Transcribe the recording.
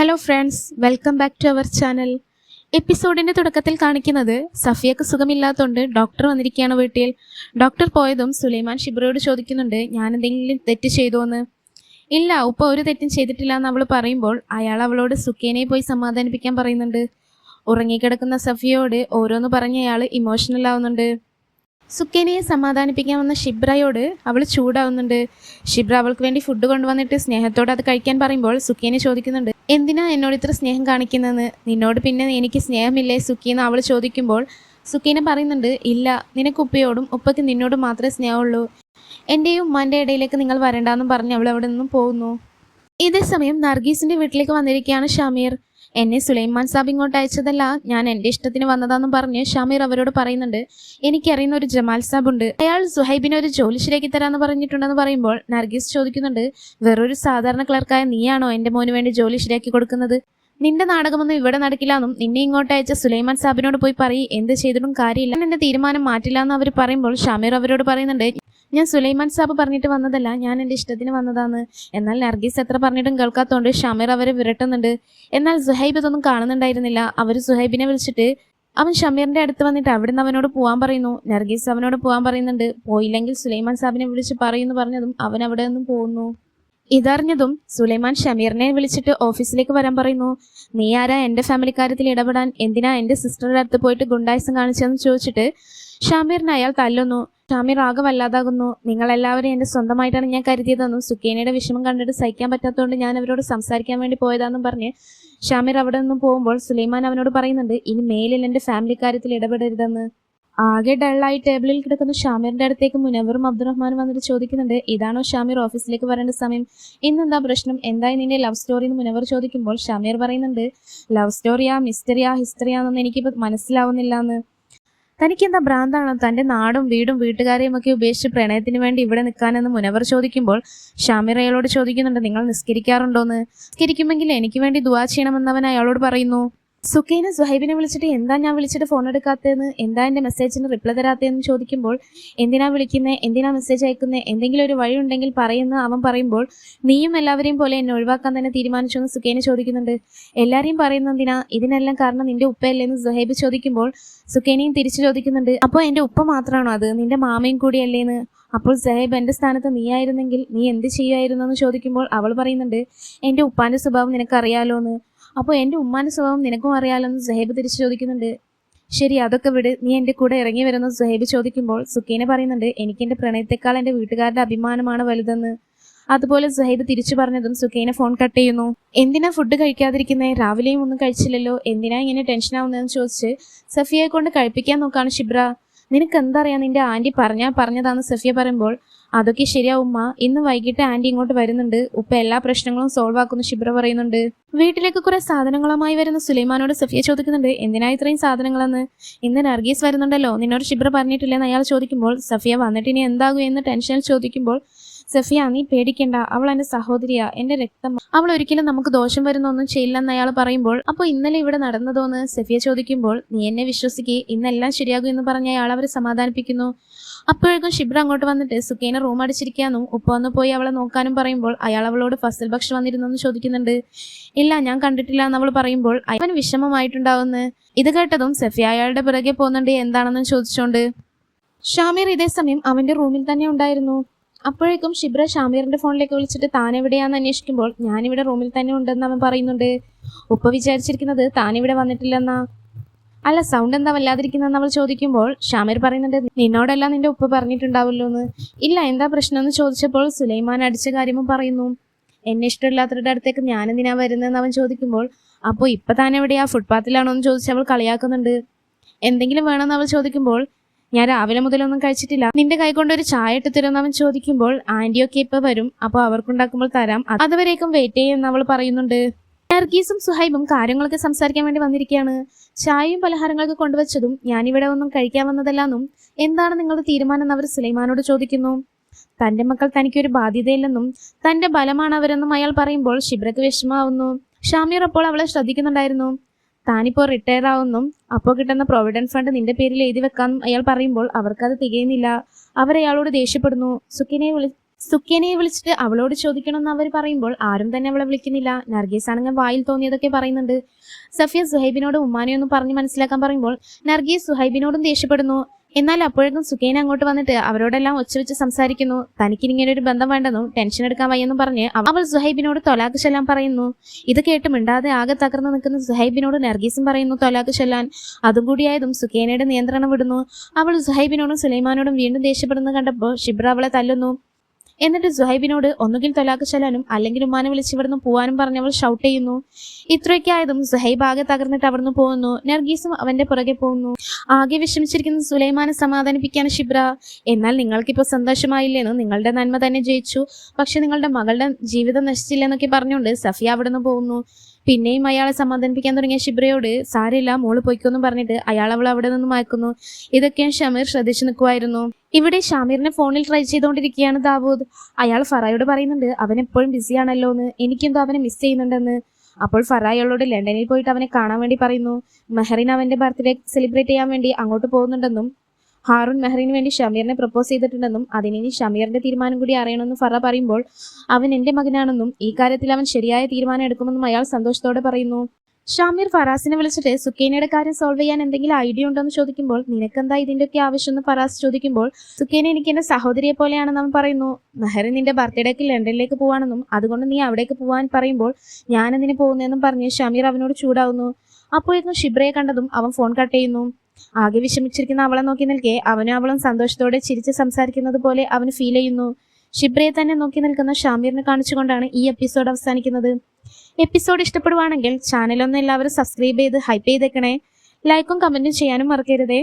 Hello friends, welcome back to our channel. എപ്പിസോഡിന്റെ തുടക്കത്തിൽ കാണിക്കുന്നത് സഫിയക്ക് സുഖമില്ലാത്തതുകൊണ്ട് ഡോക്ടർ വന്നിരിക്കുകയാണ് വീട്ടിൽ. ഡോക്ടർ പോയതും സുലൈമാൻ ഷിബ്രയോട് ചോദിക്കുന്നുണ്ട്, ഞാൻ എന്തെങ്കിലും തെറ്റ് ചെയ്തോന്ന്. ഇല്ല, ഉപ്പ ഒരു തെറ്റും ചെയ്തിട്ടില്ല എന്ന് അവൾ പറയുമ്പോൾ അയാൾ അവളോട് സുക്കേനെ പോയി സമാധാനിപ്പിക്കാൻ പറയുന്നുണ്ട്. ഉറങ്ങിക്കിടക്കുന്ന സഫിയയോട് ഓരോന്ന് പറഞ്ഞ അയാൾ ഇമോഷണൽ ആവുന്നുണ്ട്. സുക്കേനയെ സമാധാനിപ്പിക്കാൻ വന്ന ഷിബ്രയോട് അവൾ ചൂടാവുന്നുണ്ട്. ഷിബ്ര അവൾക്ക് വേണ്ടി ഫുഡ് കൊണ്ടുവന്നിട്ട് സ്നേഹത്തോടെ അത് കഴിക്കാൻ പറയുമ്പോൾ സുക്കേനെ ചോദിക്കുന്നുണ്ട്, എന്തിനാ എന്നോട് ഇത്ര സ്നേഹം കാണിക്കുന്നതെന്ന്? നിന്നോട് പിന്നെ എനിക്ക് സ്നേഹമില്ലേ സുക്കിന്ന് അവൾ ചോദിക്കുമ്പോൾ സുക്കീന പറയുന്നുണ്ട്, ഇല്ല, നിനക്ക് ഉപ്പയോടും ഉപ്പയ്ക്ക് നിന്നോടും മാത്രമേ സ്നേഹമുള്ളൂ. എൻ്റെയും ഉമ്മാൻ്റെ ഇടയിലേക്ക് നിങ്ങൾ വരണ്ടെന്നും പറഞ്ഞ് അവൾ അവിടെ നിന്നും പോകുന്നു. ഇതേ സമയം നർഗീസിന്റെ വീട്ടിലേക്ക് വന്നിരിക്കുകയാണ് ഷമീർ. എന്നെ സുലൈമാൻ സാബ് ഇങ്ങോട്ട് അയച്ചതല്ല, ഞാൻ എൻ്റെ ഇഷ്ടത്തിന് വന്നതാന്നും പറഞ്ഞ് ഷമീർ അവരോട് പറയുന്നുണ്ട്, എനിക്കറിയുന്ന ഒരു ജമാൽ സാബ് ഉണ്ട്, അയാൾ സുഹൈബിനെ ഒരു ജോലി ശരിയാക്കി തരാമെന്ന് പറഞ്ഞിട്ടുണ്ടെന്ന് പറയുമ്പോൾ നർഗീസ് ചോദിക്കുന്നുണ്ട്, വെറൊരു സാധാരണ ക്ലർക്കായ നീയാണോ എൻ്റെ മോന് വേണ്ടി ജോലി ശരിയാക്കി കൊടുക്കുന്നത്? നിന്റെ നാടകമൊന്നും ഇവിടെ നടക്കില്ലാന്നും നിന്നെ ഇങ്ങോട്ട് അയച്ച സുലൈമാൻ സാബിനോട് പോയി പറയും, എന്ത് ചെയ്തിട്ടും കാര്യമില്ല, എന്റെ തീരുമാനം മാറ്റില്ല എന്ന് അവർ പറയുമ്പോൾ ഷമീർ അവരോട് പറയുന്നുണ്ട്, ഞാൻ സുലൈമാൻ സാബ് പറഞ്ഞിട്ട് വന്നതല്ല, ഞാൻ എൻ്റെ ഇഷ്ടത്തിന് വന്നതാണ്. എന്നാൽ നർഗീസ് എത്ര പറഞ്ഞിട്ടും കേൾക്കാത്തതുകൊണ്ട് ഷമീർ അവരെ വിരട്ടുന്നുണ്ട്. എന്നാൽ സുഹൈബ് ഇതൊന്നും കാണുന്നുണ്ടായിരുന്നില്ല. അവർ സുഹൈബിനെ വിളിച്ചിട്ട് അവൻ ഷമീറിന്റെ അടുത്ത് വന്നിട്ട് അവിടുന്ന് അവനോട് പോകാൻ പറയുന്നു. നർഗീസ് അവനോട് പോകാൻ പറയുന്നുണ്ട്. പോയില്ലെങ്കിൽ സുലൈമാൻ സാബിനെ വിളിച്ച് പറയുമെന്ന് പറഞ്ഞതും അവൻ അവിടെ നിന്നും പോകുന്നു. ഇതറിഞ്ഞതും സുലൈമാൻ ഷമീറിനെ വിളിച്ചിട്ട് ഓഫീസിലേക്ക് വരാൻ പറയുന്നു. നീ ആരാ എൻ്റെ ഫാമിലി കാര്യത്തിൽ ഇടപെടാൻ? എന്തിനാ എൻ്റെ സിസ്റ്ററുടെ അടുത്ത് പോയിട്ട് ഗുണ്ടായിസം കാണിച്ചതെന്ന് ചോദിച്ചിട്ട് ഷമീറിനെ അയാൾ തല്ലുന്നു. ഷമീർ ആകെ വല്ലാതാകുന്നു. നിങ്ങളെല്ലാവരും എൻ്റെ സ്വന്തമായിട്ടാണ് ഞാൻ കരുതിയതെന്നും സുക്കേനയുടെ വിഷമം കണ്ടിട്ട് സഹിക്കാൻ പറ്റാത്തതുകൊണ്ട് ഞാൻ അവരോട് സംസാരിക്കാൻ വേണ്ടി പോയതാണെന്നും പറഞ്ഞ് ഷമീർ അവിടെ നിന്നും പോകുമ്പോൾ സുലൈമാൻ അവനോട് പറയുന്നുണ്ട്, ഇനി മേലിൽ എൻ്റെ ഫാമിലി കാര്യത്തിൽ ഇടപെടരുതെന്ന്. ആകെ ഡള്ളായി ടേബിളിൽ കിടക്കുന്ന ഷാമീറിന്റെ അടുത്തേക്ക് മുനവറും അബ്ദുറഹ്മാനും വന്നിട്ട് ചോദിക്കുന്നുണ്ട്, ഇതാണോ ഷാമീർ ഓഫീസിലേക്ക് വരേണ്ട സമയം? ഇന്നെന്താ പ്രശ്നം? എന്തായി നിന്റെ ലവ് സ്റ്റോറി എന്ന് മുനവർ ചോദിക്കുമ്പോൾ ഷാമീർ പറയുന്നുണ്ട്, ലവ് സ്റ്റോറിയാ മിസ്റ്ററിയാ ഹിസ്റ്ററിയാന്നൊന്നും എനിക്കിപ്പോൾ മനസ്സിലാവുന്നില്ല എന്ന്. തനിക്കെന്താ ഭ്രാന്താണോ? തൻ്റെ നാടും വീടും വീട്ടുകാരെയും ഒക്കെ ഉപേക്ഷിച്ച് പ്രണയത്തിന് വേണ്ടി ഇവിടെ നിൽക്കാനെന്ന് മുനവർ ചോദിക്കുമ്പോൾ ഷാമീർ അയാളോട് ചോദിക്കുന്നുണ്ട്, നിങ്ങൾ നിസ്കരിക്കാറുണ്ടോന്ന്? നിസ്കരിക്കുമെങ്കിൽ എനിക്ക് വേണ്ടി ദുആ ചെയ്യണമെന്നവൻ അയാളോട് പറയുന്നു. സുക്കൈന സുഹൈബിനെ വിളിച്ചിട്ട് എന്താ ഞാൻ വിളിച്ചിട്ട് ഫോൺ എടുക്കാത്തതെന്ന്, എന്താ എൻ്റെ മെസ്സേജിന് റിപ്ലൈ തരാത്തതെന്ന് ചോദിക്കുമ്പോൾ എന്തിനാ വിളിക്കുന്നത്, എന്തിനാ മെസ്സേജ് അയക്കുന്നത്, എന്തെങ്കിലും ഒരു വഴി ഉണ്ടെങ്കിൽ പറയുന്ന അവൻ പറയുമ്പോൾ നീയും എല്ലാവരെയും പോലെ എന്നെ ഒഴിവാക്കാൻ തന്നെ തീരുമാനിച്ചു എന്ന് സുക്കൈന ചോദിക്കുന്നുണ്ട്. എല്ലാവരെയും പറയുന്ന എന്തിനാ? ഇതിനെല്ലാം കാരണം നിന്റെ ഉപ്പയല്ലേ എന്ന് സുഹൈബ് ചോദിക്കുമ്പോൾ സുക്കൈനയും തിരിച്ചു ചോദിക്കുന്നുണ്ട്, അപ്പോൾ എൻ്റെ ഉപ്പ മാത്രമാണോ അത്? നിന്റെ മാമയും കൂടിയല്ലേന്ന്? അപ്പോൾ സുഹൈബ് എൻ്റെ സ്ഥാനത്ത് നീ ആയിരുന്നെങ്കിൽ നീ എന്ത് ചെയ്യുമായിരുന്നു എന്ന് ചോദിക്കുമ്പോൾ അവൾ പറയുന്നുണ്ട്, എൻ്റെ ഉപ്പാൻ്റെ സ്വഭാവം നിനക്കറിയാലോ എന്ന്. അപ്പോൾ എൻ്റെ ഉമ്മാൻ്റെ സ്വഭാവം നിനക്കും അറിയാലെന്ന് സുഹൈബ് തിരിച്ചു ചോദിക്കുന്നുണ്ട്. ശരി, അതൊക്കെ വിട്, നീ എൻ്റെ കൂടെ ഇറങ്ങി വരുന്ന സുഹൈബ് ചോദിക്കുമ്പോൾ സുക്കീന പറയുന്നുണ്ട്, എനിക്ക് എൻ്റെ പ്രണയത്തെക്കാൾ എൻ്റെ വീട്ടുകാരുടെ അഭിമാനമാണ് വലുതെന്ന്. അതുപോലെ സുഹൈബ് തിരിച്ചു പറഞ്ഞതും സുക്കൈന ഫോൺ കട്ട് ചെയ്യുന്നു. എന്തിനാ ഫുഡ് കഴിക്കാതിരിക്കുന്നത്? രാവിലെയും ഒന്നും കഴിച്ചില്ലല്ലോ, എന്തിനാ ഇങ്ങനെ ടെൻഷൻ ആവുന്നതെന്ന് ചോദിച്ച് സഫിയയെ കൊണ്ട് കഴിപ്പിക്കാൻ നോക്കാണ് ഷിബ്ര. നിനക്ക് എന്തറിയാം, നിന്റെ ആൻറ്റി പറഞ്ഞതാന്ന് സഫിയ പറയുമ്പോൾ അതൊക്കെ ശരിയാവുമ്മ, ഇന്ന് വൈകിട്ട് ആൻറ്റി ഇങ്ങോട്ട് വരുന്നുണ്ട്, ഉപ്പ എല്ലാ പ്രശ്നങ്ങളും സോൾവ് ആക്കുന്നു ഷിബ്ര പറയുന്നുണ്ട്. വീട്ടിലേക്ക് കുറെ സാധനങ്ങളുമായി വരുന്ന സുലൈമാനോട് സഫിയ ചോദിക്കുന്നുണ്ട്, എന്തിനാ ഇത്രയും സാധനങ്ങളെന്ന്? ഇന്ന് നർഗീസ് വരുന്നുണ്ടല്ലോ, നിന്നോട് ഷിബ്ര പറഞ്ഞിട്ടില്ലെന്ന് അയാൾ ചോദിക്കുമ്പോൾ സഫിയ വന്നിട്ട് ഇനി എന്താകും എന്ന് ടെൻഷനിൽ ചോദിക്കുമ്പോൾ സഫിയ, നീ പേടിക്കണ്ട, അവൾ എൻ്റെ സഹോദരിയാ, എൻ്റെ രക്തം, അവൾ ഒരിക്കലും നമുക്ക് ദോഷം വരുന്നൊന്നും ചെയ്യില്ലെന്ന് അയാൾ പറയുമ്പോൾ അപ്പോൾ ഇന്നലെ ഇവിടെ നടന്നതോന്ന് സഫിയ ചോദിക്കുമ്പോൾ നീ എന്നെ വിശ്വസിക്കേ, ഇന്നെല്ലാം ശരിയാകും എന്ന് പറഞ്ഞ അയാൾ അവരെ സമാധാനിപ്പിക്കുന്നു. അപ്പോഴേക്കും ഷിബ്ര അങ്ങോട്ട് വന്നിട്ട് സുക്കൈന റൂം അടിച്ചിരിക്കാനും ഉപ്പ വന്ന് പോയി അവളെ നോക്കാനും പറയുമ്പോൾ അയാൾ അവളോട് ഫസൽ ബക്ഷ് വന്നിരുന്നെന്ന് ചോദിക്കുന്നുണ്ട്. ഇല്ല, ഞാൻ കണ്ടിട്ടില്ല എന്ന് അവൾ പറയുമ്പോൾ അവന് വിഷമമായിട്ടുണ്ടാവുന്നു. ഇത് കേട്ടതും സഫിയ അയാളുടെ പിറകെ പോകുന്നുണ്ട് എന്താണെന്ന് ചോദിച്ചോണ്ട്. ഷാമീർ ഇതേ സമയം അവന്റെ റൂമിൽ തന്നെ ഉണ്ടായിരുന്നു. അപ്പോഴേക്കും ഷിബ്ര ഷാമീറിന്റെ ഫോണിലേക്ക് വിളിച്ചിട്ട് താൻ എവിടെയാന്ന് അന്വേഷിക്കുമ്പോൾ ഞാനിവിടെ റൂമിൽ തന്നെ ഉണ്ടെന്ന് അവൻ പറയുന്നുണ്ട്. ഉപ്പ വിചാരിച്ചിരിക്കുന്നത് താനിവിടെ വന്നിട്ടില്ലെന്നാ. അല്ല, സൗണ്ട് എന്താ വല്ലാതിരിക്കുന്നതെന്ന് അവൾ ചോദിക്കുമ്പോൾ ഷാമീർ പറയുന്നുണ്ട്, നിന്നോടെല്ലാം നിന്റെ ഉപ്പ പറഞ്ഞിട്ടുണ്ടാവുമല്ലോ എന്ന്. ഇല്ല, എന്താ പ്രശ്നം എന്ന് ചോദിച്ചപ്പോൾ സുലൈമാൻ അടിച്ച കാര്യവും പറയുന്നു. എന്നെ ഇഷ്ടമില്ലാത്തവരുടെ അടുത്തേക്ക് ഞാനെന്തിനാ വരുന്നതെന്ന് അവൻ ചോദിക്കുമ്പോൾ അപ്പോൾ ഇപ്പം താൻ എവിടെയാ, ഫുട്പാത്തിലാണോ എന്ന് ചോദിച്ച് അവൾ കളിയാക്കുന്നുണ്ട്. എന്തെങ്കിലും വേണമെന്ന് അവൾ ചോദിക്കുമ്പോൾ ഞാൻ രാവിലെ മുതലൊന്നും കഴിച്ചിട്ടില്ല, നിന്റെ കൈ കൊണ്ടൊരു ചായ ഇട്ട് തരുമെന്ന് അവൻ ചോദിക്കുമ്പോൾ ആൻറ്റിയൊക്കെ ഇപ്പം വരും, അപ്പോൾ അവർക്കുണ്ടാക്കുമ്പോൾ തരാം, അതുവരേക്കും വെയിറ്റ് ചെയ്യുമെന്ന് അവൾ പറയുന്നുണ്ട്. നർഗീസും സുഹൈബും കാര്യങ്ങളൊക്കെ സംസാരിക്കാൻ വേണ്ടി വന്നിരിക്കുകയാണ്. ചായയും പലഹാരങ്ങളൊക്കെ കൊണ്ടുവച്ചതും ഞാനിവിടെ ഒന്നും കഴിക്കാൻ വന്നതല്ലാന്നും എന്താണ് നിങ്ങളുടെ തീരുമാനം എന്ന് അവർ സുലൈമാനോട് ചോദിക്കുന്നു. തൻ്റെ മക്കൾ തനിക്കൊരു ബാധ്യതയില്ലെന്നും തൻ്റെ ബലമാണ് അവരെന്നും അയാൾ പറയുമ്പോൾ ഷിബ്രക്ക് വിഷമാവുന്നു. ഷാമീർ അപ്പോൾ അവളെ ശ്രദ്ധിക്കുന്നുണ്ടായിരുന്നു. താനിപ്പോൾ റിട്ടയർ ആവുന്നും അപ്പോൾ കിട്ടുന്ന പ്രൊവിഡന്റ് ഫണ്ട് നിന്റെ പേരിൽ എഴുതി വെക്കാമെന്നും അയാൾ പറയുമ്പോൾ അവർക്കത് തികയുന്നില്ല. അവരയാളോട് ദേഷ്യപ്പെടുന്നു. സുക്കേനയെ വിളിച്ചിട്ട് അവളോട് ചോദിക്കണമെന്ന് അവർ പറയുമ്പോൾ ആരും തന്നെ അവളെ വിളിക്കുന്നില്ല. നർഗീസ് ആണെങ്കിൽ വായിൽ തോന്നിയതൊക്കെ പറയുന്നുണ്ട്. സഫിയ സുഹൈബിനോട് ഉമ്മാനെയൊന്നും പറഞ്ഞ് മനസ്സിലാക്കാൻ പറയുമ്പോൾ നർഗീസ് സുഹൈബിനോടും ദേഷ്യപ്പെടുന്നു. എന്നാൽ അപ്പോഴേക്കും സുക്കേന അങ്ങോട്ട് വന്നിട്ട് അവരോടെല്ലാം ഒച്ചവെച്ച് സംസാരിക്കുന്നു. തനിക്കിനിങ്ങനെ ഒരു ബന്ധം വേണ്ടെന്നും ടെൻഷൻ എടുക്കാൻ വയ്യെന്നും പറഞ്ഞ് അവൾ സുഹൈബിനോട് തൊലാക്ക് ചെല്ലാൻ പറയുന്നു. ഇത് കേട്ട് മിണ്ടാതെ ആകെ തകർന്നു നിൽക്കുന്ന സുഹൈബിനോട് നർഗീസും പറയുന്നു തൊലാക്ക് ചെല്ലാൻ. അതും കൂടിയായതും സുക്കേനയുടെ നിയന്ത്രണം വിടുന്നു. അവൾ സുഹൈബിനോടും സുലൈമാനോടും വീണ്ടും ദേഷ്യപ്പെടുന്നത് കണ്ടപ്പോൾ ഷിബ്ര അവളെ തല്ലുന്നു. എന്നിട്ട് സുഹൈബിനോട് ഒന്നുകിൽ തൊലാക്ക് ചെല്ലാനും അല്ലെങ്കിൽ ഉമ്മാനെ വിളിച്ച് ഇവിടുന്ന് പോവാനും പറഞ്ഞവൾ ഷൗട്ട് ചെയ്യുന്നു. ഇത്രയൊക്കെ ആയതും സുഹൈബ് ആകെ തകർന്നിട്ട് അവിടുന്ന് പോകുന്നു. നർഗീസും അവന്റെ പുറകെ പോകുന്നു. ആകെ വിഷമിച്ചിരിക്കുന്ന സുലൈമാനെ സമാധാനിപ്പിക്കാൻ ഷിബ്ര, എന്നാൽ നിങ്ങൾക്കിപ്പോൾ സന്തോഷമായില്ലേന്ന്, നിങ്ങളുടെ നന്മ തന്നെ ജയിച്ചു, പക്ഷെ നിങ്ങളുടെ മകളുടെ ജീവിതം നശിച്ചില്ലെന്നൊക്കെ പറഞ്ഞുകൊണ്ട് സഫിയ അവിടുന്ന് പോകുന്നു. പിന്നെയും അയാളെ സമാധാനിപ്പിക്കാൻ തുടങ്ങിയ ഷിബ്രയോട് സാരമില്ല മോള് പൊയ്ക്കൊന്നും പറഞ്ഞിട്ട് അയാൾ അവൾ അവിടെ നിന്ന് മയക്കുന്നു. ഇതൊക്കെയാണ് ഷമീർ ശ്രദ്ധിച്ചു നിൽക്കുമായിരുന്നു. ഇവിടെ ഷമീറിനെ ഫോണിൽ ട്രൈ ചെയ്തുകൊണ്ടിരിക്കുകയാണ് ദാവൂദ്. അയാൾ ഫറായോട് പറയുന്നുണ്ട് അവൻ എപ്പോഴും ബിസിയാണല്ലോ എന്ന്, എനിക്കെന്തോ അവനെ മിസ് ചെയ്യുന്നുണ്ടെന്ന്. അപ്പോൾ ഫറായോളോട് ലണ്ടനിൽ പോയിട്ട് അവനെ കാണാൻ വേണ്ടി പറയുന്നു. മെഹറിൻ അവന്റെ ബർത്ത്ഡേ സെലിബ്രേറ്റ് ചെയ്യാൻ വേണ്ടി അങ്ങോട്ട് പോകുന്നുണ്ടെന്നും ഹാറൂൺ മെഹറിന് വേണ്ടി ഷമീറിനെ പ്രപ്പോസ് ചെയ്തിട്ടുണ്ടെന്നും അതിനി ഷമീറിന്റെ തീരുമാനം കൂടി അറിയണമെന്നും ഫറ പറയുമ്പോൾ അവൻ എന്റെ മകനാണെന്നും ഈ കാര്യത്തിൽ അവൻ ശരിയായ തീരുമാനം എടുക്കുമെന്നും അയാൾ സന്തോഷത്തോടെ പറയുന്നു. ഷമീർ ഫറാസിനെ വിളിച്ചിട്ട് സുക്കേനയുടെ കാര്യം സോൾവ് ചെയ്യാൻ എന്തെങ്കിലും ഐഡിയ ഉണ്ടോ എന്ന് ചോദിക്കുമ്പോൾ നിനക്കെന്താ ഇതിന്റെയൊക്കെ ആവശ്യമെന്ന് ഫറാസ് ചോദിക്കുമ്പോൾ സുക്കേന എനിക്ക് എന്റെ സഹോദരിയെ പോലെയാണെന്ന് അവൻ പറയുന്നു. മെഹറിൻ നിന്റെ ബർത്ത്ഡേക്ക് ലണ്ടനിലേക്ക് പോവാണെന്നും അതുകൊണ്ട് നീ അവിടേക്ക് പോവാൻ പറയുമ്പോൾ ഞാൻ എന്തിനു പോകുന്നതെന്നും പറഞ്ഞ് ഷമീർ അവനോട് ചൂടാവുന്നു. അപ്പോഴേക്കും ഷിബ്രയെ കണ്ടതും അവൻ ഫോൺ കട്ട് ചെയ്യുന്നു. ആകെ വിഷമിച്ചിരിക്കുന്ന അവളെ നോക്കി നിൽക്കെ അവനും അവളും സന്തോഷത്തോടെ ചിരിച്ച് സംസാരിക്കുന്നത് പോലെ അവന് ഫീൽ ചെയ്യുന്നു. ഷിബ്രയെ തന്നെ നോക്കി നിൽക്കുന്ന ഷമീറിനെ കാണിച്ചുകൊണ്ടാണ് ഈ എപ്പിസോഡ് അവസാനിക്കുന്നത്. എപ്പിസോഡ് ഇഷ്ടപ്പെടുവാണെങ്കിൽ ചാനലൊന്ന് എല്ലാവരും സബ്സ്ക്രൈബ് ചെയ്ത് ഹൈപ്പ് ചെയ്തേക്കണേ. ലൈക്കും കമന്റും ചെയ്യാനും മറക്കരുതേ.